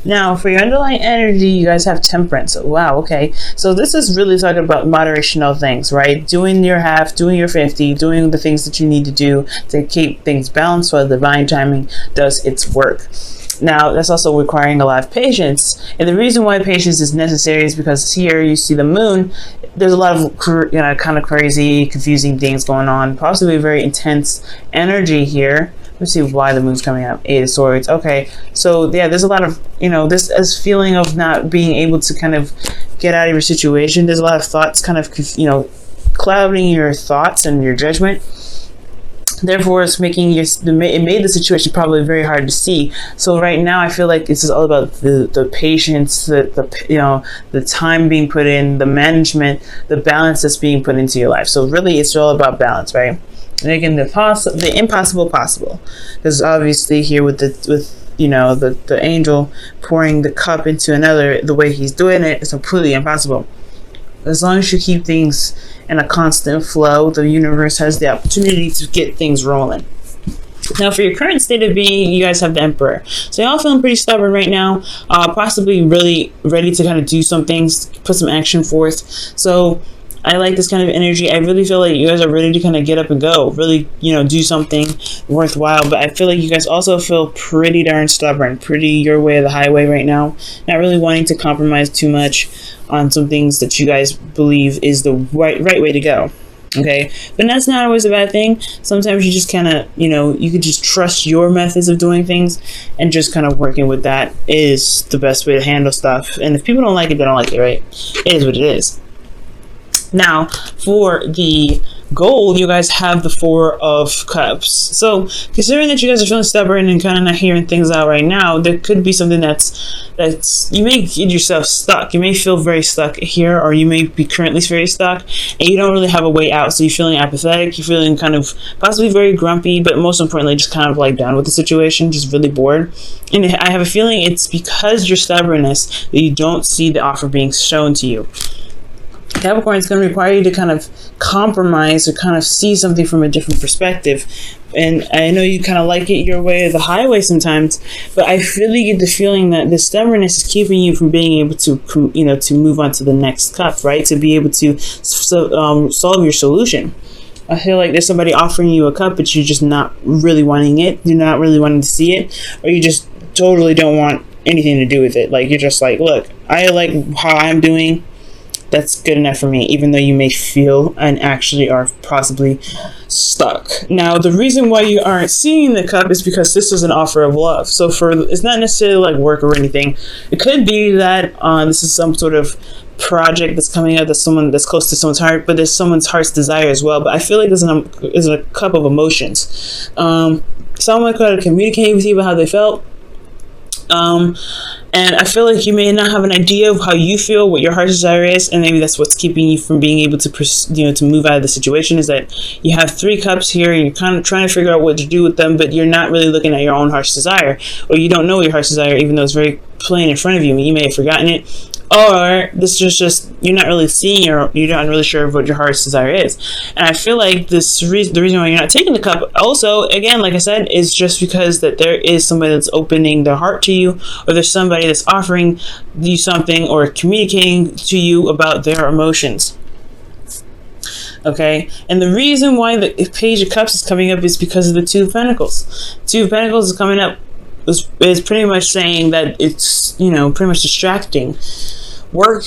Now, for your underlying energy, you guys have temperance. Wow, okay. So this is really talking about moderational things, right? Doing your half, doing your 50, doing the things that you need to do to keep things balanced while divine timing does its work. Now, that's also requiring a lot of patience. And the reason why patience is necessary is because here you see the moon. There's a lot of, kind of crazy, confusing things going on. Possibly a very intense energy here. Let's see why the moon's coming up. 8 of Swords. Okay, so yeah, there's a lot of, this feeling of not being able to kind of get out of your situation. There's a lot of thoughts kind of, clouding your thoughts and your judgment. Therefore, it's making it made the situation probably very hard to see. So right now, I feel like this is all about the patience, the time being put in, the management, the balance that's being put into your life. So really, it's all about balance, right? Making the impossible possible. Because obviously here with the angel pouring the cup into another, the way he's doing it is completely impossible. As long as you keep things in a constant flow, the universe has the opportunity to get things rolling. Now, for your current state of being, you guys have the Emperor. So y'all feeling pretty stubborn right now, possibly really ready to kind of do some things, put some action forth. So I like this kind of energy. I really feel like you guys are ready to kind of get up and go, really, do something worthwhile. But I feel like you guys also feel pretty darn stubborn, pretty your way or the highway right now. Not really wanting to compromise too much on some things that you guys believe is the right way to go. Okay, but that's not always a bad thing. Sometimes you just kind of, you could just trust your methods of doing things, and just kind of working with that is the best way to handle stuff. And if people don't like it, they don't like it, right? It is what it is. Now, for the gold, you guys have the 4 of Cups. So, considering that you guys are feeling stubborn and kind of not hearing things out right now, there could be something that's you may get yourself stuck. You may feel very stuck here, or you may be currently very stuck, and you don't really have a way out. So you're feeling apathetic. You're feeling kind of possibly very grumpy, but most importantly, just kind of like down with the situation, just really bored. And I have a feeling it's because your stubbornness that you don't see the offer being shown to you. Capricorn is going to require you to kind of compromise or kind of see something from a different perspective. And I know you kind of like it your way or the highway sometimes, but I really get the feeling that the stubbornness is keeping you from being able to, to move on to the next cup, right? To be able to solve your solution. I feel like there's somebody offering you a cup, but you're just not really wanting it. You're not really wanting to see it, or you just totally don't want anything to do with it. Like, you're just like, look, I like how I'm doing. That's good enough for me, even though you may feel and actually are possibly stuck. Now, the reason why you aren't seeing the cup is because this is an offer of love. So it's not necessarily like work or anything. It could be that this is some sort of project that's coming out that's close to someone's heart, but there's someone's heart's desire as well. But I feel like there's a cup of emotions. Someone could have communicated with you about how they felt. And I feel like you may not have an idea of how you feel, what your heart's desire is, and maybe that's what's keeping you from being able to, to move out of the situation. Is that you have 3 cups here, and you're kind of trying to figure out what to do with them, but you're not really looking at your own heart's desire, or you don't know your heart's desire, even though it's very plain in front of you. You may have forgotten it, or this is just you're not really seeing, or you're not really sure of what your heart's desire is. And I feel like the reason why you're not taking the cup, also, again, like I said, is just because that there is somebody that's opening their heart to you, or there's somebody that's offering you something or communicating to you about their emotions. Okay, and the reason why the Page of Cups is coming up is because of the 2 of Pentacles. 2 of Pentacles is coming up is pretty much saying that it's, pretty much distracting. Work,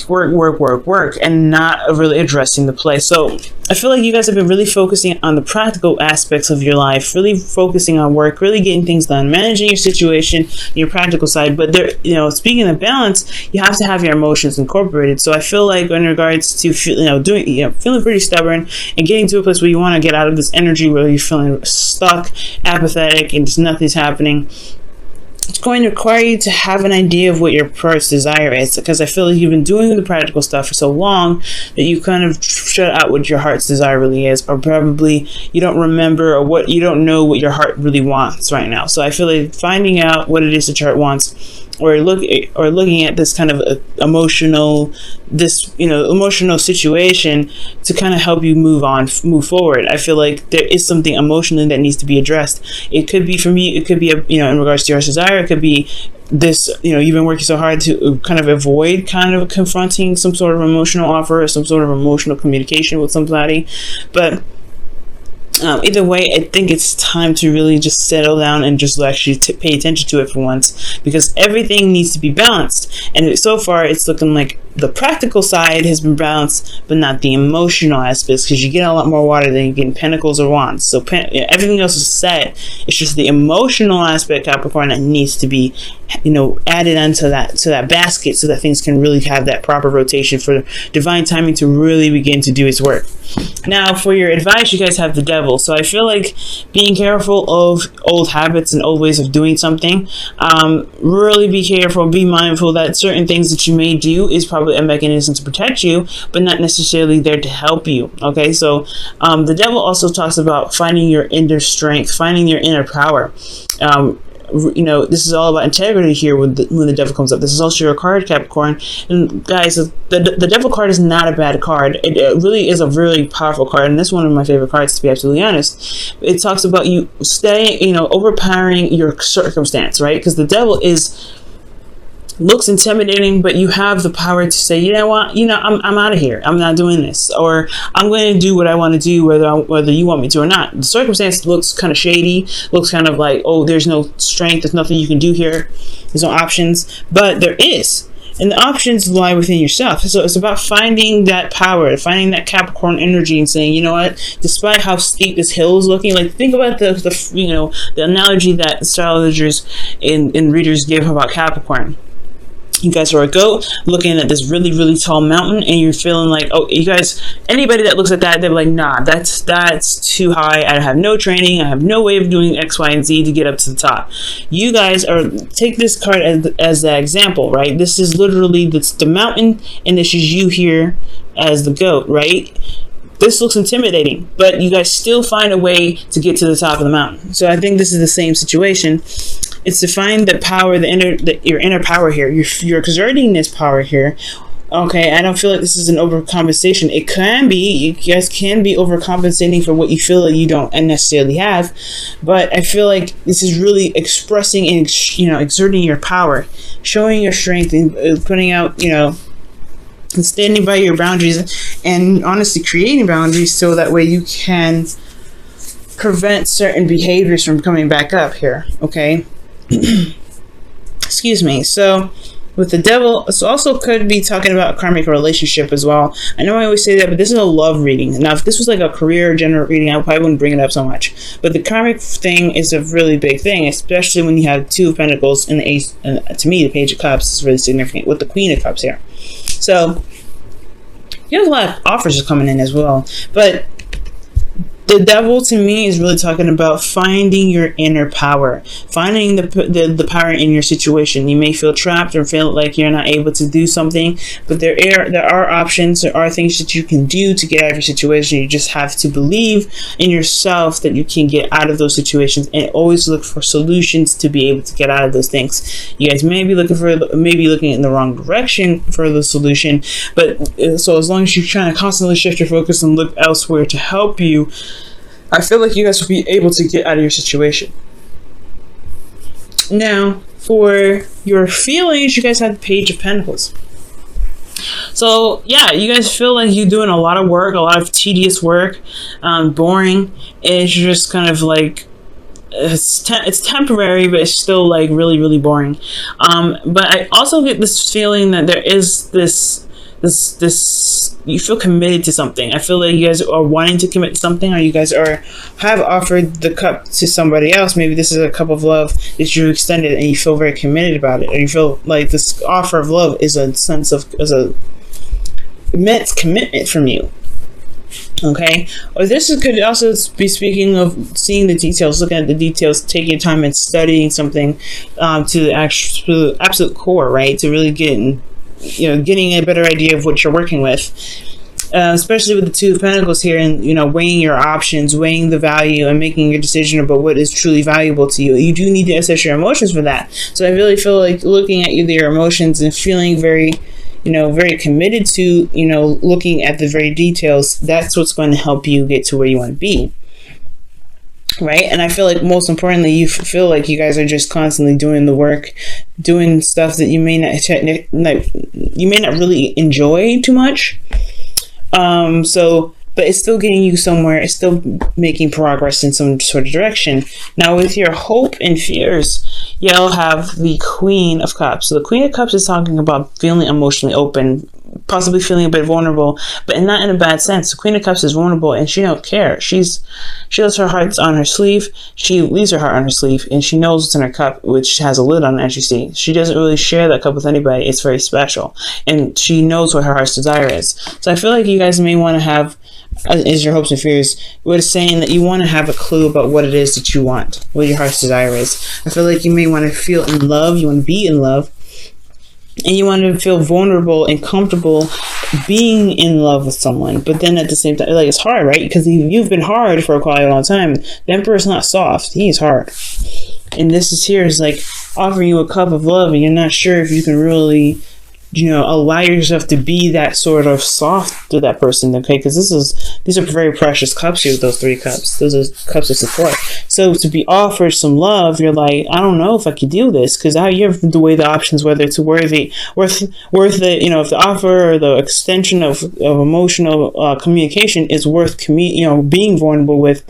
and not really addressing the play. So I feel like you guys have been really focusing on the practical aspects of your life, really focusing on work, really getting things done, managing your situation, your practical side. But there, speaking of balance, you have to have your emotions incorporated. So I feel like in regards to feeling pretty stubborn and getting to a place where you want to get out of this energy where you're feeling stuck, apathetic, and just nothing's happening. It's going to require you to have an idea of what your heart's desire is, because I feel like you've been doing the practical stuff for so long that you kind of shut out what your heart's desire really is, or probably you don't remember, or you don't know what your heart really wants right now. So I feel like finding out what it is that your heart wants, or looking at this kind of emotional situation to kind of help you move forward. I feel like there is something emotionally that needs to be addressed. It could be from you. It could be in regards to your desire. It could be this, you've been working so hard to kind of avoid kind of confronting some sort of emotional offer or some sort of emotional communication with somebody. But either way, I think it's time to really just settle down and just actually pay attention to it for once, because everything needs to be balanced. And so far, it's looking like the practical side has been balanced, but not the emotional aspects, because you get a lot more water than you get in pentacles or wands. So everything else is set. It's just the emotional aspect, Capricorn, that needs to be, added onto that basket, so that things can really have that proper rotation for divine timing to really begin to do its work. Now, for your advice, you guys have the Devil. So I feel like being careful of old habits and old ways of doing something. Really be careful, be mindful that certain things that you may do is probably a mechanism to protect you, but not necessarily there to help you. Okay, so the Devil also talks about finding your inner strength, finding your inner power. This is all about integrity here when the Devil comes up. This is also your card, Capricorn. And guys, the Devil card is not a bad card. It really is a really powerful card, and this is one of my favorite cards, to be absolutely honest. It talks about you overpowering your circumstance, right? Because the Devil looks intimidating, but you have the power to say, you know what, I'm out of here. I'm not doing this, or I'm going to do what I want to do, whether you want me to or not. The circumstance looks kind of shady, looks kind of like, oh, there's no strength, there's nothing you can do here, there's no options, but there is. And the options lie within yourself. So it's about finding that power, finding that Capricorn energy, and saying, you know what, despite how steep this hill is looking, like think about the analogy that astrologers and readers give about Capricorn. You guys are a goat looking at this really, really tall mountain, and you're feeling like, oh, you guys, anybody that looks at that, they're like, nah, that's too high. I have no training. I have no way of doing X, Y, and Z to get up to the top. You guys take this card as the example, right? This is literally the mountain, and this is you here as the goat, right? This looks intimidating, but you guys still find a way to get to the top of the mountain. So I think this is the same situation. It's to find the power, your inner power here. You're exerting this power here. Okay, I don't feel like this is an overcompensation. It can be. You guys can be overcompensating for what you feel like you don't necessarily have. But I feel like this is really expressing and, exerting your power, showing your strength, and putting out, and standing by your boundaries, and honestly creating boundaries so that way you can prevent certain behaviors from coming back up here. Okay. Excuse me. So with the Devil, this also could be talking about a karmic relationship as well. I know I always say that, but this is a love reading. Now, if this was like a career general reading, I probably wouldn't bring it up so much. But the karmic thing is a really big thing, especially when you have Two of Pentacles and the Ace. And to me, the Page of Cups is really significant with the Queen of Cups here. So you have a lot of offers coming in as well. But the Devil, to me, is really talking about finding your inner power, finding the power in your situation. You may feel trapped or feel like you're not able to do something, but there are options. There are things that you can do to get out of your situation. You just have to believe in yourself that you can get out of those situations, and always look for solutions to be able to get out of those things. You guys may be looking in the wrong direction for the solution, but so as long as you're trying to constantly shift your focus and look elsewhere to help you, I feel like you guys will be able to get out of your situation. Now, for your feelings, you guys have the Page of Pentacles. So, yeah, you guys feel like you're doing a lot of work, a lot of tedious work, boring. It's just kind of like, it's temporary, but it's still like really, really boring. But I also get this feeling that there is this you feel committed to something. I feel like you guys are wanting to commit to something, or you guys have offered the cup to somebody else. Maybe this is a cup of love that you extended, and you feel very committed about it, or you feel like this offer of love is a immense commitment from you. Okay, or this could also be speaking of seeing the details, looking at the details, taking time and studying something to the absolute core, right? To really getting a better idea of what you're working with, especially with the Two of Pentacles here, and weighing your options, weighing the value, and making your decision about what is truly valuable to you. You do need to assess your emotions for that. So I really feel like looking at your emotions and feeling very committed to looking at the very details, that's what's going to help you get to where you want to be. right? And I feel like most importantly, you feel like you guys are just constantly doing the work, doing stuff that you may not really enjoy too much. But it's still getting you somewhere. It's still making progress in some sort of direction. Now, with your hope and fears, you'll have the Queen of Cups. So the Queen of Cups is talking about feeling emotionally open, possibly feeling a bit vulnerable, but not in a bad sense. The Queen of Cups is vulnerable and she don't care. She lets her heart on her sleeve. She leaves her heart on her sleeve, and she knows what's in her cup, which has a lid on it, as you see. She doesn't really share that cup with anybody. It's very special, and she knows what her heart's desire is. So I feel like you guys may want to have, is your hopes and fears, what it's saying that you want to have a clue about what it is that you want, what your heart's desire is. I feel like you may want to feel in love, you want to be in love, and you want to feel vulnerable and comfortable being in love with someone. But then at the same time, like, it's hard, right? Because you've been hard for quite a long time. The Emperor's not soft, he's hard. And this is here is like offering you a cup of love, and you're not sure if you can really, allow yourself to be that sort of soft to that person, okay? Because these are very precious cups here, those 3 cups. Those are cups of support. So to be offered some love, you're like, I don't know if I could do this, because you have to weigh the options, whether it's worth the, if the offer or the extension of emotional communication is worth being vulnerable with.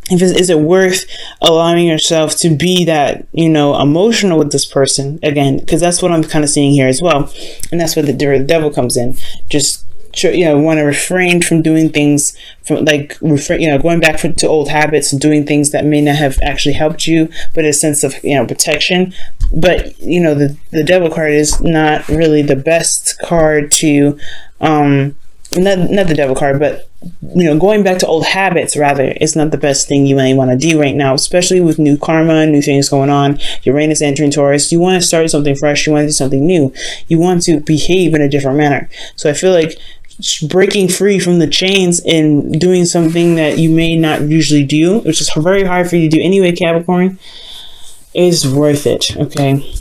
Is it worth allowing yourself to be that, emotional with this person again? Because that's what I'm kind of seeing here as well. And that's where the devil comes in. Just, want to refrain from doing things from going back to old habits and doing things that may not have actually helped you, but a sense of, protection. But, the devil card is not really the best card to, not the devil card, but going back to old habits rather is not the best thing you may want to do right now, especially with new karma, new things going on. Uranus entering Taurus, you want to start something fresh, you want to do something new, you want to behave in a different manner. So I feel like breaking free from the chains and doing something that you may not usually do, which is very hard for you to do anyway, Capricorn, is worth it, okay?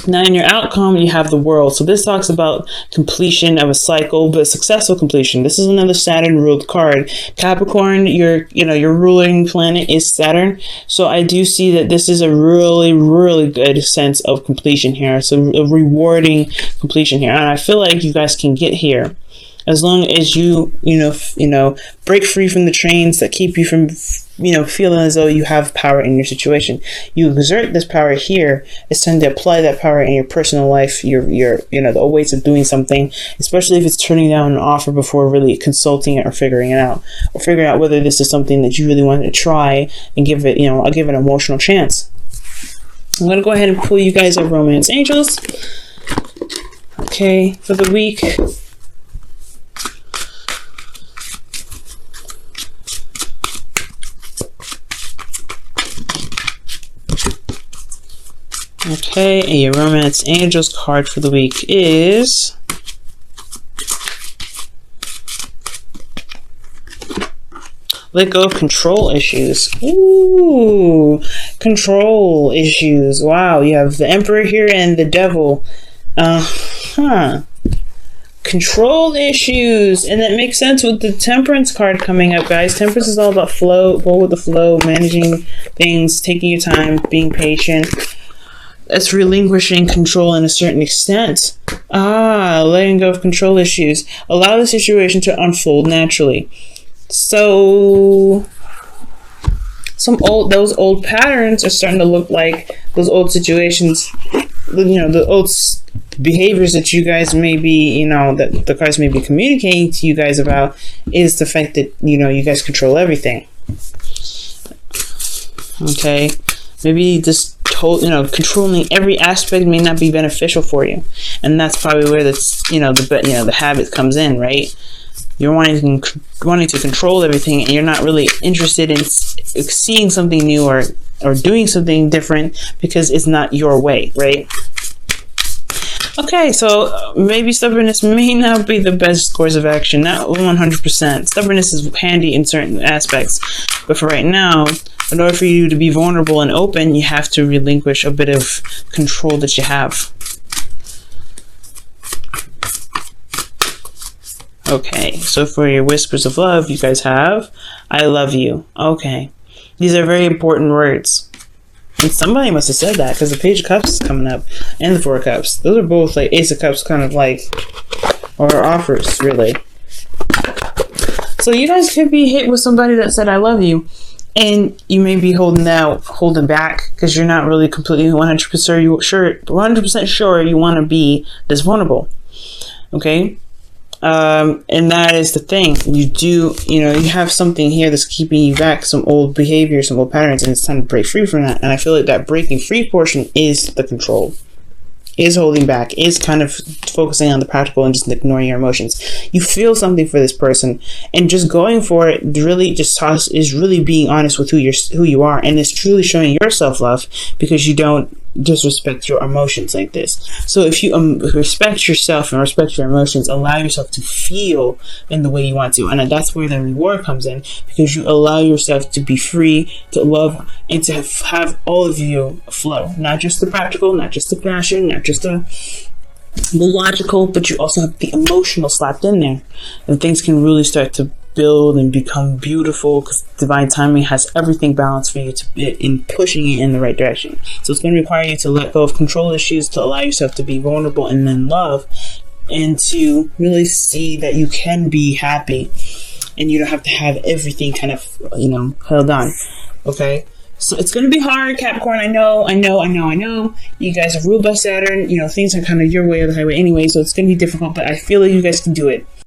Now in your outcome, you have the World. So this talks about completion of a cycle, but successful completion. This is another Saturn ruled card. Capricorn, your ruling planet is Saturn. So I do see that this is a really, really good sense of completion here. So a rewarding completion here. And I feel like you guys can get here as long as you break free from the chains that keep you from feeling as though you have power in your situation. You exert this power here. It's time to apply that power in your personal life, your the ways of doing something, especially if it's turning down an offer before really consulting it or figuring it out, or figuring out whether this is something that you really want to try and give it, I'll give it an emotional chance. I'm going to go ahead and pull you guys up Romance Angels. Okay, for the week. Okay, and your Romance Angels card for the week is let go of control issues. Ooh, control issues. Wow, you have the Emperor here and the Devil. Control issues, and that makes sense with the Temperance card coming up, guys. Temperance is all about flow, go with the flow, managing things, taking your time, being patient. That's relinquishing control in a certain extent. Letting go of control issues. Allow the situation to unfold naturally. So those old patterns are starting to look like those old situations, the old behaviors that you guys may be, that the cards may be communicating to you guys about, is the fact that, you guys control everything. Okay. Maybe this controlling every aspect may not be beneficial for you, and that's probably where the habit comes in, right? You're wanting to control everything, and you're not really interested in seeing something new or doing something different because it's not your way, right? Okay, so maybe stubbornness may not be the best course of action, not 100%. Stubbornness is handy in certain aspects, but for right now, in order for you to be vulnerable and open, you have to relinquish a bit of control that you have. Okay, so for your whispers of love, you guys have, I love you. Okay. These are very important words. And somebody must have said that, because the Page of Cups is coming up, and the Four of Cups. Those are both like Ace of Cups, kind of like, or offers, really. So you guys could be hit with somebody that said, I love you. And you may be holding back, because you're not really completely 100% sure you want to be this vulnerable. Okay? And that is the thing. You have something here that's keeping you back, some old behavior, some old patterns, and it's time to break free from that. And I feel like that breaking free portion is the control, is holding back, is kind of focusing on the practical and just ignoring your emotions. You feel something for this person, and just going for it really is really being honest with who you are, and it's truly showing your self-love, because you don't disrespect your emotions like this. So if you respect yourself and respect your emotions, allow yourself to feel in the way you want to, and that's where the reward comes in, because you allow yourself to be free, to love, and to have all of you flow, not just the practical, not just the passion, not just the logical, but you also have the emotional slapped in there, and things can really start to build and become beautiful, because divine timing has everything balanced for you in pushing it in the right direction. So it's going to require you to let go of control issues, to allow yourself to be vulnerable and then love, and to really see that you can be happy and you don't have to have everything kind of held on. Okay, so it's going to be hard, Capricorn. I know. You guys are ruled by Saturn. Things are kind of your way or the highway anyway, so it's going to be difficult, but I feel like you guys can do it.